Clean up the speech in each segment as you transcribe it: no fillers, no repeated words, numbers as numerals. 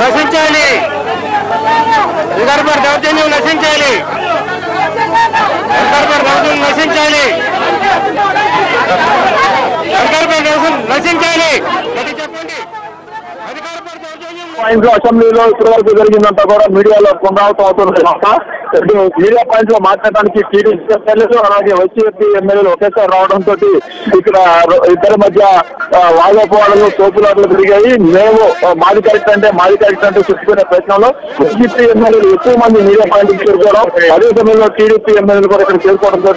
నశించాలి విదర్భ దౌర్జన్యం నశించాలి నశించాలి నశించాలి చెప్పండి పాయింట్ లో అసెంబ్లీలో ఇప్పటివరకు జరిగిందంతా కూడా మీడియాలో పునరావృతం అవుతుంది. మీడియా పాయింట్ లో మాట్లాడడానికి టీడీపీ ఎమ్మెల్యేలు అలాగే వైసీపీ ఎమ్మెల్యేలు ఒకేసారి రావడంతో ఇక్కడ ఇద్దరి మధ్య వాదోపవాదాలు తోపులాటలు పెరిగాయి. మేము మాది కరెక్ట్ అంటే చెప్పుకునే ప్రయత్నంలో వైసీపీ ఎమ్మెల్యేలు ఎక్కువ మంది మీడియా పాయింట్ చేరుకోవడం, అదే సమయంలో టీడీపీ ఎమ్మెల్యేలు కూడా ఇక్కడ చేరుకోవడంతో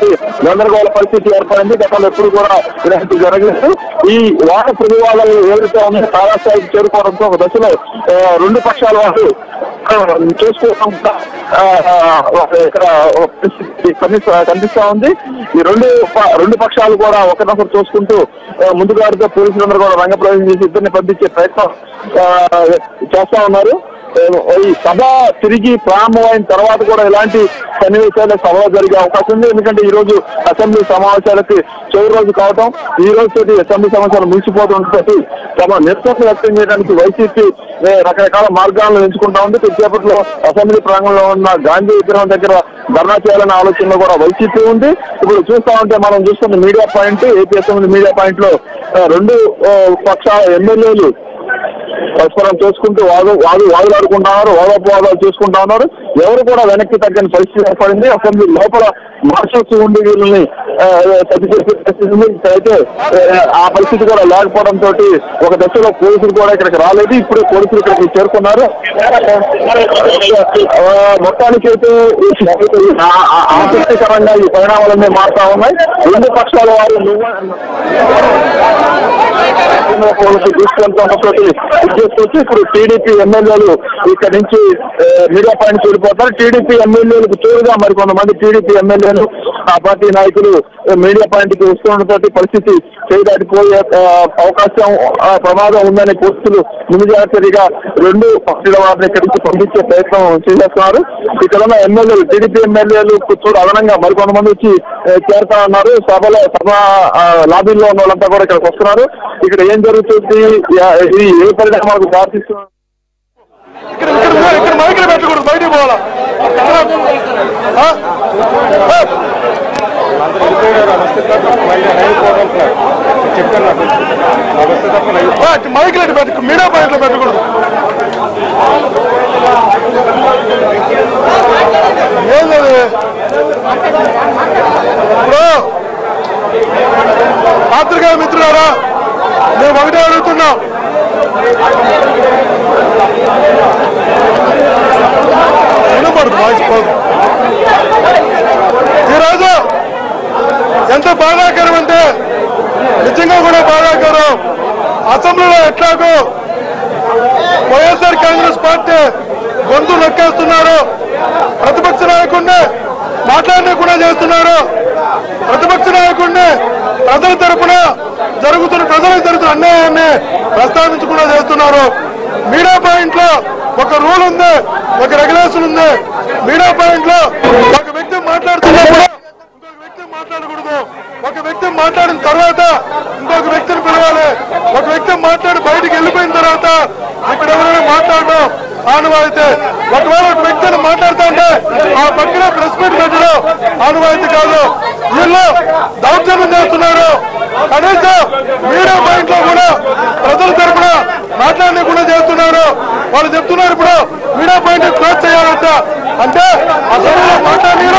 గందరగోళ పరిస్థితి ఏర్పడింది. గతంలో ఎప్పుడు కూడా ఇలాంటి జరగలేదు. ఈ వాద ప్రతివాదాలు ఏదైతే ఉన్నాయో తారాస్థాయికి చేరుకోవడంతో ఒక దశలో రెండు పక్షాల వాళ్ళు చూసుకోవడం ఇక్కడ కనిపిస్తా ఉంది. ఈ రెండు పక్షాలు కూడా ఒకరినొకరు చూసుకుంటూ ముందుగాడితో పోలీసులందరూ కూడా రంగప్రవేశం చేసి ఇద్దరిని పంపించే ప్రయత్నం చేస్తా ఉన్నారు. ఈ సభ తిరిగి ప్రారంభమైన తర్వాత కూడా ఇలాంటి సన్నివేశాలు సభలో జరిగే అవకాశం ఉంది. ఎందుకంటే ఈ రోజు అసెంబ్లీ సమావేశాలకి చివరి రోజు కావటం, ఈ రోజు అసెంబ్లీ సమావేశాలు ముగిసిపోతుంటే తమ నిరసన వ్యక్తం చేయడానికి వైసీపీ రకరకాల మార్గాలను ఎంచుకుంటా ఉంది. కొద్దిసేపట్లో అసెంబ్లీ ప్రాంగణంలో ఉన్న గాంధీ విగ్రహం దగ్గర ధర్నా చేయాలనే ఆలోచనలో కూడా వైసీపీ ఉంది. ఇప్పుడు చూస్తా ఉంటే మనం చూస్తున్న media point, AP assembly media point లో రెండు పక్షాల ఎమ్మెల్యేలు పరస్పరం చూసుకుంటూ వాదులాడుకుంటా ఉన్నారు, వాదోపవాదాలు చూసుకుంటా ఉన్నారు. ఎవరు కూడా వెనక్కి తగ్గని పరిస్థితి ఏర్పడింది. అసెంబ్లీ లోపల మార్షల్స్ ఉండి వీళ్ళని అయితే ఆ పరిస్థితి కూడా లేకపోవడంతో ఒక దశలో పోలీసులు కూడా ఇక్కడికి రాలేదు. ఇప్పుడు పోలీసులు ఇక్కడికి చేరుకున్నారు. మొత్తానికి అయితే ఆసక్తికరంగా ఈ పరిణామాలన్నీ మారుతా ఉన్నాయి. రెండు పక్షాల వారు తీసుకెళ్తున్నతోటి ఇప్పుడు టీడీపీ ఎమ్మెల్యేలు ఇక్కడ నుంచి మీడియా పాయింట్ చూడిపోతారు. టీడీపీ ఎమ్మెల్యేలకు తోడుగా మరికొంతమంది టీడీపీ ఎమ్మెల్యేలు ఆ పార్టీ నాయకులు మీడియా పాయింట్ కి వస్తున్నటువంటి పరిస్థితి చేయదాటిపోయే అవకాశం ప్రమాదం ఉందని పోలీసులు ముందు జాగ్రత్తగా రెండు పార్టీల వారిని ఇక్కడి నుంచి పంపించే ప్రయత్నం చేస్తున్నారు. ఇక్కడ ఉన్న ఎమ్మెల్యేలు టీడీపీ ఎమ్మెల్యేలు చూడ అదనంగా మరికొంతమంది వచ్చి చేరుతా ఉన్నారు. సభ లాబీల్లో ఉన్న వాళ్ళంతా కూడా ఇక్కడికి వస్తున్నారు. ఇక్కడ ఏం జరుగుతుంది, ఇది ఏ పరిణామాలకు దారితీస్తున్నారు? బయటికి పోవాలా మైకులు పెట్టు, మీడియా పాయింట్లో పెట్టకూడదు. ఏంటది ఇప్పుడు పాత్రికా మిత్రులారా, మేము ఒకటే అడుగుతున్నాం. ఈరోజు ఎంత బాధాకరం అంటే నిజంగా కూడా బాధాకరం. అసెంబ్లీలో ఎట్లాగో వైఎస్ఆర్ కాంగ్రెస్ పార్టీ గొంతు నొక్కేస్తున్నారు, ప్రతిపక్ష నాయకుడిని మాట్లాడకుండా చేస్తున్నారు, ప్రతిపక్ష నాయకుడిని ప్రజలకు తరపున జరుగుతున్న అన్యాయాన్ని ప్రస్తావించకుండా చేస్తున్నారు. మీడియా పాయింట్ లో ఒక రూల్ ఉంది, ఒక రెగ్యులేషన్ ఉంది. మీడియా పాయింట్ లో ఒక వ్యక్తి మాట్లాడుతున్నప్పుడు మాట్లాడిన తర్వాత ఇంకొక వ్యక్తిని పిలవాలి. ఒక వ్యక్తి మాట్లాడి బయటికి వెళ్ళిపోయిన తర్వాత ఇక్కడ ఎవరైనా మాట్లాడడం ఆనవాయితీ. ఒకవేళ ఒక వ్యక్తిని మాట్లాడుతూ ఉంటే ఆ పక్కన ప్రెస్ మీట్ పెట్టడం ఆనవాయితీ కాదు. వీళ్ళు దౌర్జన్యం చేస్తున్నారు. కనీసం మీడియా పాయింట్ లో కూడా ప్రజల తరఫున మాట్లాడకుండా చేస్తున్నారు. వాళ్ళు చెప్తున్నారు ఇప్పుడు మీడియా పాయింట్ క్లోజ్ చేయాలంట. అంటే అసలు మాట్లాడిన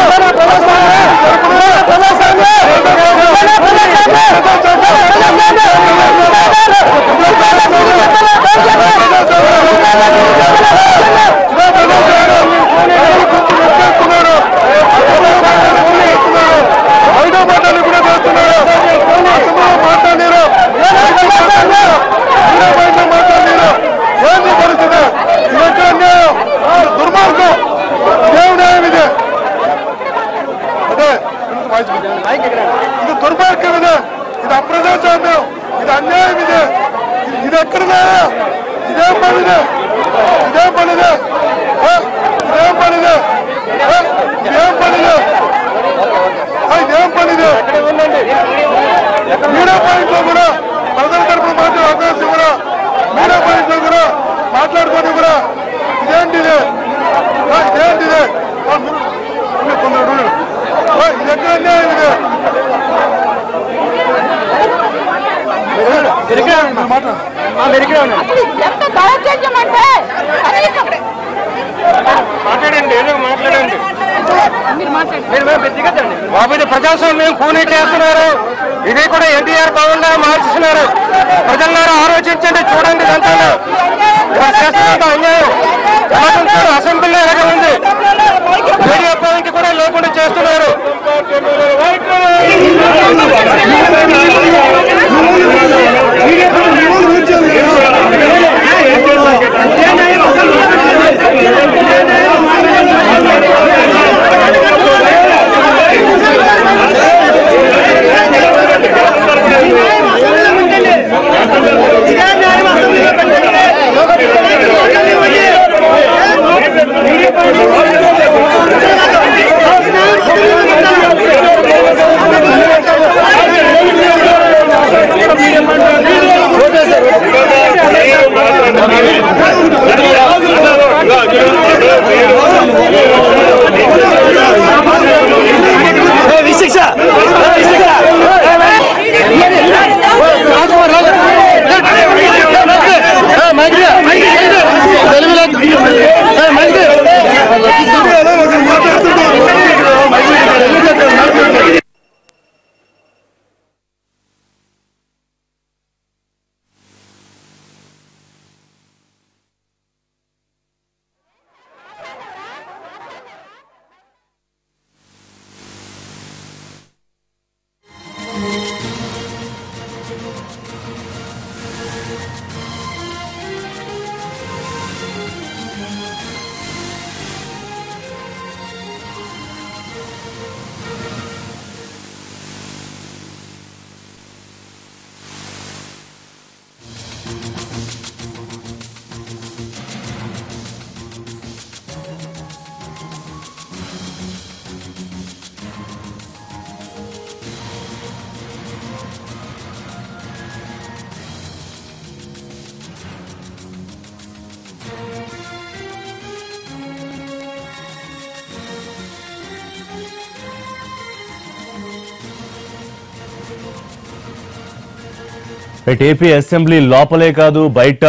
ఇది దుర్మార్గం, ఇది అప్రజాస్వామ్యం, ఇది అన్యాయం, ఇది ఎక్కడదా? ఇదేం పనిదే? ఇదేం పనిదే? ఇదేం పనిదే? ఇదేం పనిదే? ఇదేం పనిదే? మీడియా పాయింట్ లో కూడా ప్రజల తరఫున మాట్లాడే అవకాశం కూడా, మీడియా పాయింట్ లో కూడా మాట్లాడుకొని కూడా ఇదేంటిదే? ఇదేంటిదే? ఇది ఎక్కడ అన్యాయం? మాట్లాడండి, ఏదో మాట్లాడండి బాబు. ఇది ప్రజాస్వామ్యం కూనీ చేస్తున్నారు. ఇది కూడా ఎన్టీఆర్ భవన్ గా మార్చుతున్నారు. ప్రజలను ఆలోచించండి, చూడండి. ఇదంతా చేస్తున్నంత అన్యాయం. చూడు అసెంబ్లీలో ఎలాగ ఉంది. మీడియా పాయింట్ కూడా లేకుండా చేస్తున్నారు. ఏపీ అసెంబ్లీ లోపలే కాదు బయట